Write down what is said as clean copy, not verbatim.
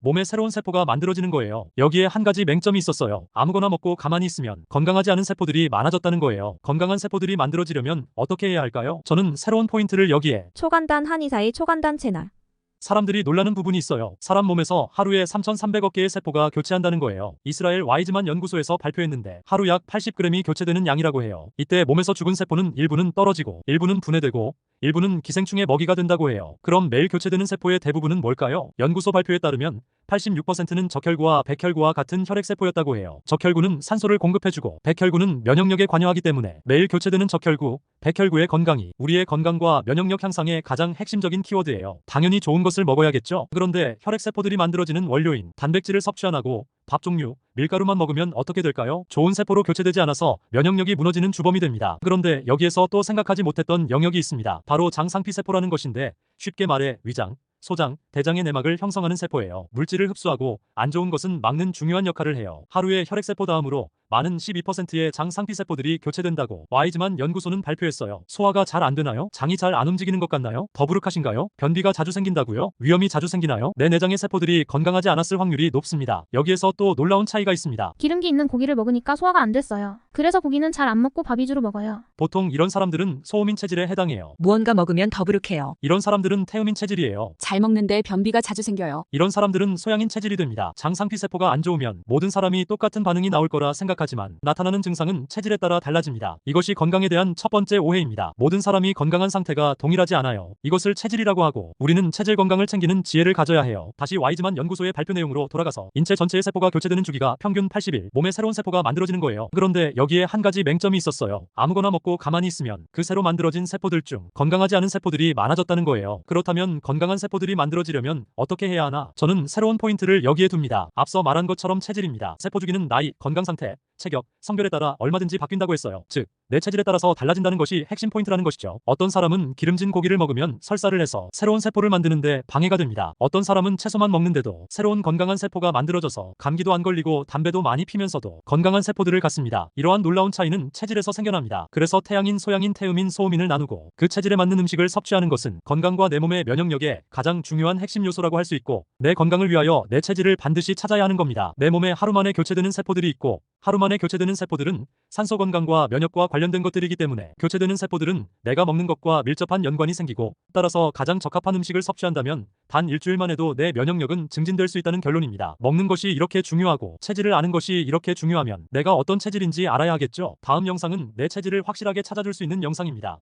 몸에 새로운 세포가 만들어지는 거예요. 여기에 한 가지 맹점이 있었어요. 아무거나 먹고 가만히 있으면 건강하지 않은 세포들이 많아졌다는 거예요. 건강한 세포들이 만들어지려면 어떻게 해야 할까요? 저는 새로운 포인트를 여기에 초간단 한의사의 초간단 채널. 사람들이 놀라는 부분이 있어요. 사람 몸에서 하루에 3,300억 개의 세포가 교체한다는 거예요. 이스라엘 와이즈만 연구소에서 발표했는데 하루 약 80g이 교체되는 양이라고 해요. 이때 몸에서 죽은 세포는 일부는 떨어지고 일부는 분해되고 일부는 기생충의 먹이가 된다고 해요. 그럼 매일 교체되는 세포의 대부분은 뭘까요? 연구소 발표에 따르면 86%는 적혈구와 백혈구와 같은 혈액세포였다고 해요. 적혈구는 산소를 공급해주고 백혈구는 면역력에 관여하기 때문에 매일 교체되는 적혈구, 백혈구의 건강이 우리의 건강과 면역력 향상의 가장 핵심적인 키워드예요. 당연히 좋은 것을 먹어야겠죠. 그런데 혈액세포들이 만들어지는 원료인 단백질을 섭취 안 하고 밥 종류, 밀가루만 먹으면 어떻게 될까요? 좋은 세포로 교체되지 않아서 면역력이 무너지는 주범이 됩니다. 그런데 여기에서 또 생각하지 못했던 영역이 있습니다. 바로 장상피세포라는 것인데 쉽게 말해 위장, 소장, 대장의 내막을 형성하는 세포예요. 물질을 흡수하고 안 좋은 것은 막는 중요한 역할을 해요. 하루에 혈액세포 다음으로 많은 12%의 장상피세포들이 교체된다고 와이즈만 연구소는 발표했어요. 소화가 잘 안 되나요? 장이 잘 안 움직이는 것 같나요? 더부룩하신가요? 변비가 자주 생긴다고요? 위염이 자주 생기나요? 내 내장의 세포들이 건강하지 않았을 확률이 높습니다. 여기에서 또 놀라운 차이가 있습니다. 기름기 있는 고기를 먹으니까 소화가 안 됐어요. 그래서 고기는 잘 안 먹고 밥 위주로 먹어요. 보통 이런 사람들은 소음인 체질에 해당해요. 무언가 먹으면 더부룩해요. 이런 사람들은 태음인 체질이에요. 잘 먹는데 변비가 자주 생겨요. 이런 사람들은 소양인 체질이 됩니다. 장상피세포가 안 좋으면 모든 사람이 똑같은 반응이 나올 거라 생각하지만 나타나는 증상은 체질에 따라 달라집니다. 이것이 건강에 대한 첫 번째 오해입니다. 모든 사람이 건강한 상태가 동일하지 않아요. 이것을 체질이라고 하고 우리는 체질 건강을 챙기는 지혜를 가져야 해요. 다시 와이즈만 연구소의 발표 내용으로 돌아가서 인체 전체의 세포가 교체되는 주기가 평균 80일, 몸에 새로운 세포가 만들어지는 거예요. 그런데 여기에 한 가지 맹점이 있었어요. 아무거나 먹고 가만히 있으면 그 새로 만들어진 세포들 중 건강하지 않은 세포들이 많아졌다는 거예요. 그렇다면 건강한 세포들이 만들어지려면 어떻게 해야 하나? 저는 새로운 포인트를 여기에 둡니다. 앞서 말한 것처럼 체질입니다. 세포 주기는 나이, 건강 상태, 체격, 성별에 따라 얼마든지 바뀐다고 했어요. 즉, 내 체질에 따라서 달라진다는 것이 핵심 포인트라는 것이죠. 어떤 사람은 기름진 고기를 먹으면 설사를 해서 새로운 세포를 만드는데 방해가 됩니다. 어떤 사람은 채소만 먹는데도 새로운 건강한 세포가 만들어져서 감기도 안 걸리고 담배도 많이 피면서도 건강한 세포들을 갖습니다. 이러한 놀라운 차이는 체질에서 생겨납니다. 그래서 태양인, 소양인, 태음인, 소음인을 나누고 그 체질에 맞는 음식을 섭취하는 것은 건강과 내 몸의 면역력에 가장 중요한 핵심 요소라고 할 수 있고 내 건강을 위하여 내 체질을 반드시 찾아야 하는 겁니다. 내 몸에 하루 만에 교체되는 세포들이 있고 하루 만에 교체되는 세포들은 산소 건강과 면역과 관련된 것들이기 때문에 교체되는 세포들은 내가 먹는 것과 밀접한 연관이 생기고 따라서 가장 적합한 음식을 섭취한다면 단 일주일만 해도 내 면역력은 증진될 수 있다는 결론입니다. 먹는 것이 이렇게 중요하고 체질을 아는 것이 이렇게 중요하면 내가 어떤 체질인지 알아야 하겠죠. 다음 영상은 내 체질을 확실하게 찾아줄 수 있는 영상입니다.